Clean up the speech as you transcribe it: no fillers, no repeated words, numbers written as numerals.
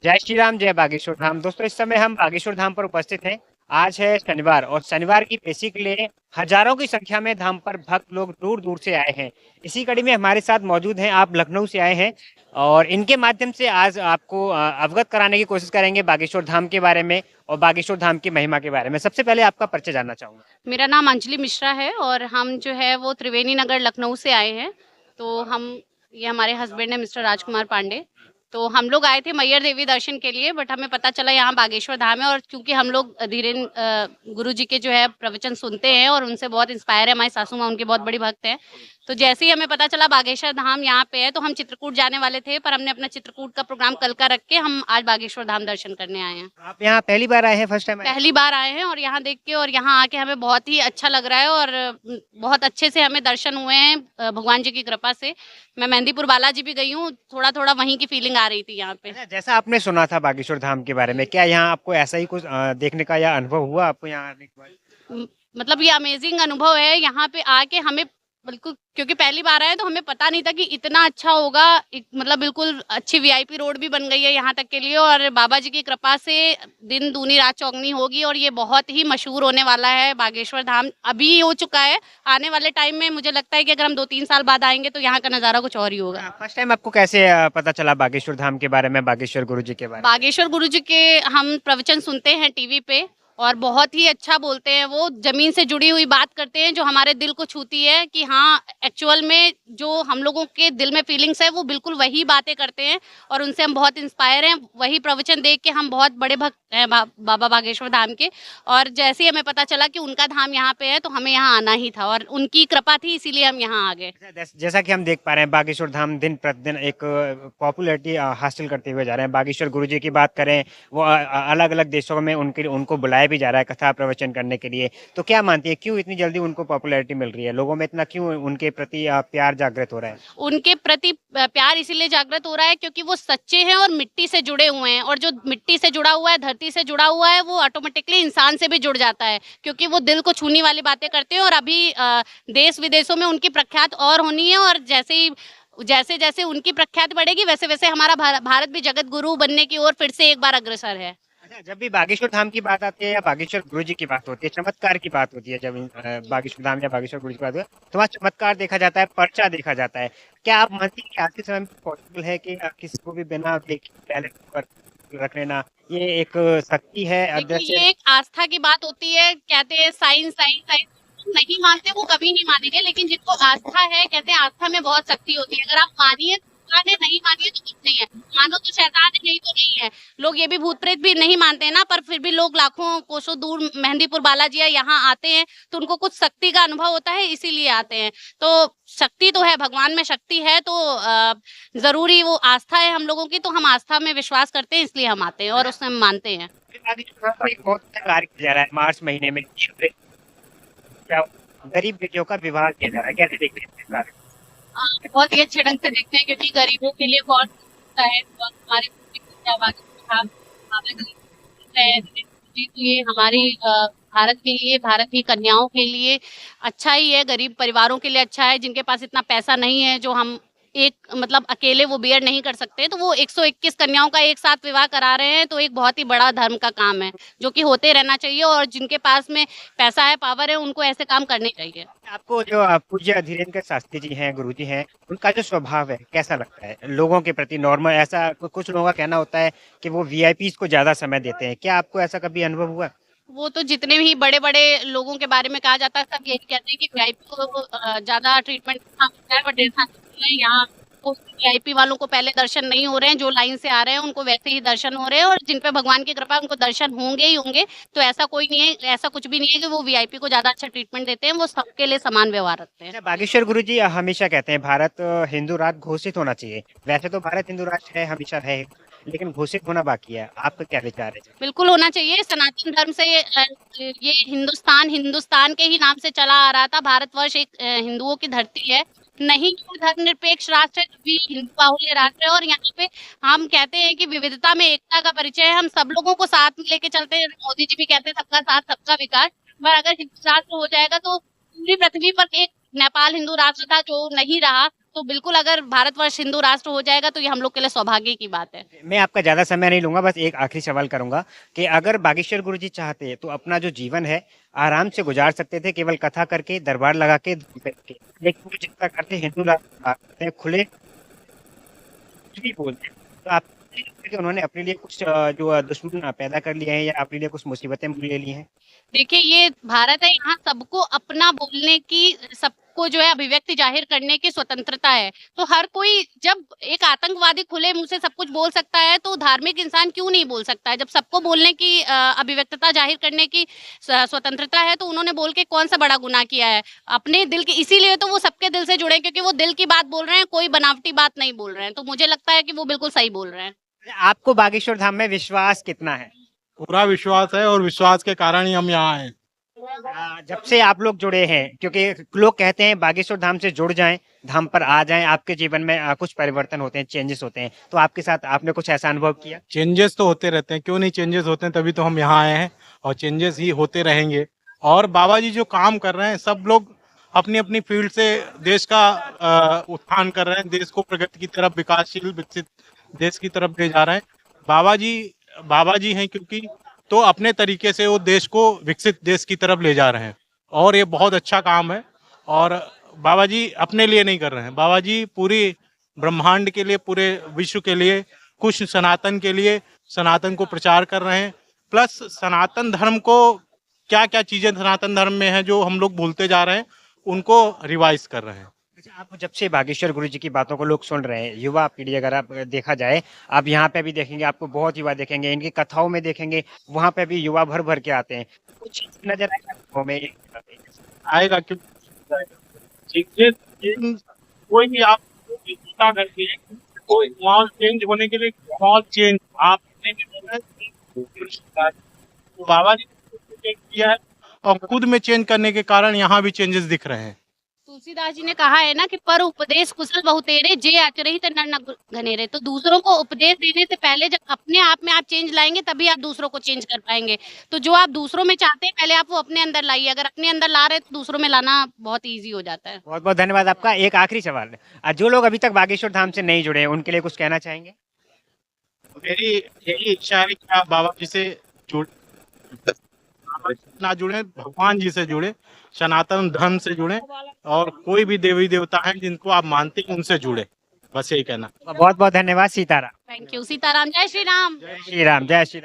जय श्री राम, जय बागेश्वर धाम। दोस्तों, इस समय हम बागेश्वर धाम पर उपस्थित हैं। आज है शनिवार और शनिवार की पेशी के लिए हजारों की संख्या में धाम पर भक्त लोग दूर दूर से आए हैं। इसी कड़ी में हमारे साथ मौजूद हैं, आप लखनऊ से आए हैं और इनके माध्यम से आज आपको अवगत कराने की कोशिश करेंगे बागेश्वर धाम के बारे में और बागेश्वर धाम की महिमा के बारे में। सबसे पहले आपका परिचय जानना चाहूंगा। मेरा नाम अंजलि मिश्रा है और हम जो है वो त्रिवेणी नगर लखनऊ से आए हैं। तो हम ये हमारे हस्बैंड है मिस्टर राजकुमार पांडे। तो हम लोग आए थे मैयर देवी दर्शन के लिए, बट हमें पता चला यहाँ बागेश्वर धाम है। और क्योंकि हम लोग धीरेन गुरु जी के जो है प्रवचन सुनते हैं और उनसे बहुत इंस्पायर है, हमारी सासू माँ उनके बहुत बड़ी भक्त हैं। तो जैसे ही हमें पता चला बागेश्वर धाम यहाँ पे है तो हम चित्रकूट जाने वाले थे, पर हमने अपना चित्रकूट का प्रोग्राम कल का रख के हम आज बागेश्वर धाम दर्शन करने आए हैं। आप यहाँ पहली बार आए हैं, फर्स्ट टाइम आए हैं? पहली बार आए हैं और यहाँ देख के और यहाँ आके हमें बहुत ही अच्छा लग रहा है और बहुत अच्छे से हमें दर्शन हुए हैं भगवान जी की कृपा से। मैं मेहंदीपुर बालाजी भी गई हूँ, थोड़ा थोड़ा वहीं की फीलिंग आ रही थी यहाँ पे। अच्छा, जैसा आपने सुना था बागेश्वर धाम के बारे में, क्या यहाँ आपको ऐसा ही कुछ देखने का या अनुभव हुआ आपको यहाँ आने के बाद? मतलब ये अमेजिंग अनुभव है यहाँ पे आके हमें। बिल्कुल, क्योंकि पहली बार आए तो हमें पता नहीं था कि इतना अच्छा होगा। मतलब बिल्कुल अच्छी वीआईपी रोड भी बन गई है यहाँ तक के लिए और बाबा जी की कृपा से दिन दूनी रात चौगनी होगी और ये बहुत ही मशहूर होने वाला है। बागेश्वर धाम अभी हो चुका है, आने वाले टाइम में मुझे लगता है कि अगर हम 2-3 साल बाद आएंगे तो यहाँ का नज़ारा कुछ और ही होगा। फर्स्ट टाइम आपको कैसे पता चला बागेश्वर धाम के बारे में, बागेश्वर गुरु जी के बारे में? बागेश्वर गुरु जी के हम प्रवचन सुनते हैं टीवी पे और बहुत ही अच्छा बोलते हैं। वो जमीन से जुड़ी हुई बात करते हैं जो हमारे दिल को छूती है कि हाँ, एक्चुअल में जो हम लोगों के दिल में फीलिंग्स है वो बिल्कुल वही बातें करते हैं और उनसे हम बहुत इंस्पायर हैं। वही प्रवचन देख के हम बहुत बड़े भक्त हैं बाबा बागेश्वर धाम के। और जैसे ही हमें पता चला कि उनका धाम यहाँ पे है तो हमें यहाँ आना ही था और उनकी कृपा थी, इसीलिए हम यहाँ आ गए। जैसा कि हम देख पा रहे हैं, बागेश्वर धाम दिन प्रतिदिन एक पॉपुलैरिटी हासिल करते हुए जा रहे हैं। बागेश्वर गुरु जी की बात करें, वो अलग अलग देशों में उनके उनको बुलाया भी जा रहा है कथा प्रवचन करने के लिए। तो क्या मानती है, क्यों इतनी जल्दी उनको पॉपुलैरिटी मिल रही है, लोगों में इतना क्यों उनके प्रति प्यार जागृत हो रहा है? उनके प्रति प्यार इसीलिए जागृत हो रहा है क्योंकि वो सच्चे हैं और मिट्टी से जुड़े हुए हैं और जो मिट्टी से जुड़ा हुआ है, धरती से जुड़ा हुआ है, वो ऑटोमेटिकली इंसान से भी जुड़ जाता है क्योंकि वो दिल को छूने वाली बातें करते हैं। और अभी देश विदेशों में उनकी प्रख्यात और होनी है और जैसे जैसे उनकी प्रख्यात बढ़ेगी वैसे वैसे हमारा भारत भी जगत गुरु बनने की ओर फिर से एक बार अग्रसर है। अच्छा, जब भी बागेश्वर धाम की बात आती है या बागेश्वर गुरु जी की बात होती है, चमत्कार की बात होती है, जब बागेश्वर धाम या बागेश्वर गुरु जी की बात होती है तो वहाँ चमत्कार देखा जाता है, पर्चा देखा जाता है। क्या आप मानती हैं कि आज के समय में पॉसिबल है कि किसी को भी बिना देखे पहले पर रख लेना, ये एक शक्ति है देखिए, अदृश्य? ये एक आस्था की बात होती है। कहते हैं साइंस साइंस साइंस नहीं मानते वो कभी नहीं मानेंगे, लेकिन जिनको आस्था है, कहते हैं आस्था में बहुत शक्ति होती है। अगर आप मानिए तो भगवान है, नहीं मानिए तो कुछ नहीं है। मानो तो शैतान है, नहीं तो नहीं है। लोग ये भी भूत प्रेत भी नहीं मानते हैं ना, पर फिर भी लोग लाखों कोसों दूर मेहंदीपुर बालाजी है यहाँ आते हैं तो उनको कुछ शक्ति का अनुभव होता है, इसीलिए आते हैं। तो शक्ति तो है, भगवान में शक्ति है, तो जरूरी वो आस्था है हम लोगों की, तो हम आस्था में विश्वास करते हैं, इसलिए हम आते हैं और उसमें हम मानते हैं। बागेश्वर धाम पर एक बहुत अच्छा कार्य किया जा रहा है, मार्च महीने में क्या गरीब बेटियों का विवाह किया जा रहा है, कैसे देखते हैं इस बारे में? बहुत ही अच्छे ढंग से देखते हैं क्योंकि गरीबों के लिए बहुत होता है और हमारे जी, तो ये हमारी भारत के लिए, भारत की कन्याओं के लिए अच्छा ही है। गरीब परिवारों के लिए अच्छा है जिनके पास इतना पैसा नहीं है, जो हम एक मतलब अकेले वो बियर नहीं कर सकते, तो वो 121 कन्याओं का एक साथ विवाह करा रहे हैं। तो एक बहुत ही बड़ा धर्म का काम है जो कि होते रहना चाहिए और जिनके पास में पैसा है, पावर है, उनको ऐसे काम करने चाहिए। आपको जो पूज्य धीरेन्द्र शास्त्री जी हैं, गुरु जी हैं, उनका जो स्वभाव है कैसा लगता है लोगों के प्रति? नॉर्मल ऐसा कुछ लोगों का कहना होता है कि वो वीआईपीज को ज्यादा समय देते हैं, क्या आपको ऐसा कभी अनुभव हुआ? वो तो जितने भी बड़े-बड़े लोगों के बारे में कहा जाता है, सब यही कहते हैं कि वीआईपी को ज़्यादा ट्रीटमेंट देना होता है, बट ऐसा नहीं है। यहाँ वीआईपी वालों को पहले दर्शन नहीं हो रहे हैं, जो लाइन से आ रहे हैं उनको वैसे ही दर्शन हो रहे हैं और जिन पे भगवान की कृपा है उनको दर्शन होंगे ही होंगे। तो ऐसा कोई नहीं है, ऐसा कुछ भी नहीं है कि वो वीआईपी को ज़्यादा अच्छा ट्रीटमेंट देते हैं, वो सबके लिए समान व्यवहार रखते हैं। अच्छा, बागेश्वर गुरु जी हमेशा कहते हैं भारत हिंदू राष्ट्र घोषित होना चाहिए। वैसे तो भारत हिंदू राष्ट्र है, हमेशा है, लेकिन घोषित होना बाकी है। आपका क्या विचार है? बिल्कुल होना चाहिए। सनातन धर्म से ये हिंदुस्तान हिंदुस्तान के ही नाम से चला आ रहा था। भारतवर्ष एक हिंदुओं की धरती है, नहीं कि धर्मनिरपेक्ष राष्ट्र है, भी हिंदू बाहुल्य राष्ट्र है। और यहाँ पे हम कहते हैं कि विविधता में एकता का परिचय है। हम सब लोगों को साथ में लेके चलते हैं। मोदी जी भी कहते हैं सबका साथ सबका विकास। पर अगर हिंदू राष्ट्र हो जाएगा तो पूरी पृथ्वी पर एक नेपाल हिंदू राष्ट्र था जो नहीं रहा, तो बिल्कुल अगर भारतवर्ष हिंदू राष्ट्र हो जाएगा तो ये हम लोग के लिए सौभाग्य की बात है। मैं आपका ज़्यादा समय नहीं लूँगा, बस एक आखिरी सवाल करूँगा कि अगर बागेश्वर गुरुजी चाहते तो अपना जो जीवन है आराम से गुजार सकते थे, केवल कथा करके, दरबार लगा के, बैठ के। लेकिन वो जितना करते हिंदू राष्ट्र करते हैं, खुले कुछ भी बोलते हैं। तो आप नहीं लगता कि उन्होंने अपने लिए कुछ जो दुश्मन पैदा कर लिए हैं या अपने लिए कुछ मुसीबतें ले ली हैं? देखिए ये भारत है, यहाँ सबको अपना बोलने की, सबको जो है अभिव्यक्ति जाहिर करने की स्वतंत्रता है। तो हर कोई, जब एक आतंकवादी खुले मुंह से सब कुछ बोल सकता है तो धार्मिक इंसान क्यों नहीं बोल सकता है? जब सबको बोलने की अभिव्यक्तता जाहिर करने की स्वतंत्रता है तो उन्होंने बोल के कौन सा बड़ा गुनाह किया है? अपने दिल के, इसीलिए तो वो सबके दिल से जुड़े, क्योंकि वो दिल की बात बोल रहे हैं, कोई बनावटी बात नहीं बोल रहे हैं। तो मुझे लगता है कि वो बिल्कुल सही बोल रहे हैं। आपको बागेश्वर धाम में विश्वास कितना है? पूरा विश्वास है और विश्वास के कारण ही हम यहाँ हैं। जब से आप लोग जुड़े हैं, क्योंकि लोग कहते हैं बागेश्वर धाम से जुड़ जाएं, धाम पर आ जाएं, आपके जीवन में कुछ परिवर्तन होते हैं, चेंजेस होते हैं। तो आपके साथ आपने कुछ ऐसा अनुभव किया? चेंजेस तो होते रहते हैं, क्यों नहीं चेंजेस होते हैं, तभी तो हम यहाँ आए हैं और चेंजेस ही होते रहेंगे। और बाबा जी जो काम कर रहे हैं, सब लोग अपनी अपनी फील्ड से देश का उत्थान कर रहे हैं, देश को प्रगति की तरफ, विकासशील विकसित देश की तरफ ले जा रहे हैं। बाबा जी हैं क्योंकि, तो अपने तरीके से वो देश को विकसित देश की तरफ ले जा रहे हैं और ये बहुत अच्छा काम है। और बाबा जी अपने लिए नहीं कर रहे हैं, बाबा जी पूरी ब्रह्मांड के लिए, पूरे विश्व के लिए, कुछ सनातन के लिए, सनातन को प्रचार कर रहे हैं। प्लस सनातन धर्म को, क्या क्या चीजें सनातन धर्म में है जो हम लोग भूलते जा रहे हैं, उनको रिवाइज कर रहे हैं। अच्छा, आप जब से बागेश्वर गुरु जी की बातों को लोग सुन रहे हैं, युवा पीढ़ी, अगर आप देखा जाए, आप यहाँ पे भी देखेंगे, आपको बहुत युवा देखेंगे, इनकी कथाओं में देखेंगे, वहाँ पे भी युवा भर भर के आते हैं। कुछ नजर आएगा कथाओं में? आएगा क्योंकि कोई भी आप चिंता करके, कोई माहौल चेंज होने के लिए, माहौल चेंज आप तो बाबा जी ने चेंज किया है और खुद में चेंज करने के कारण यहाँ भी चेंजेस दिख रहे हैं। तुलसीदास जी ने कहा है ना कि पर उपदेश कुशल बहुतेरे, जे आचरहि त नर न घनेरे। तो दूसरों को उपदेश देने से पहले जब अपने आप में आप चेंज लाएंगे तभी आप दूसरों को चेंज कर पाएंगे। तो जो आप दूसरों में चाहते हैं पहले आप वो अपने अंदर लाइए। अगर अपने अंदर ला रहे हैं तो दूसरों में लाना बहुत ईजी हो जाता है। बहुत बहुत धन्यवाद आपका। एक आखिरी सवाल है, जो लोग अभी तक बागेश्वर धाम से नहीं जुड़े हैं, उनके लिए कुछ कहना चाहेंगे? मेरी यही इच्छा है कि आप बाबा जी से ना जुड़े, भगवान जी से जुड़े, सनातन धर्म से जुड़े और कोई भी देवी देवता है जिनको आप मानते हैं उनसे जुड़े। बस यही कहना। बहुत बहुत धन्यवाद। सीताराम। Thank you. सीताराम। जय श्री राम। जय श्री राम। जय श्री राम।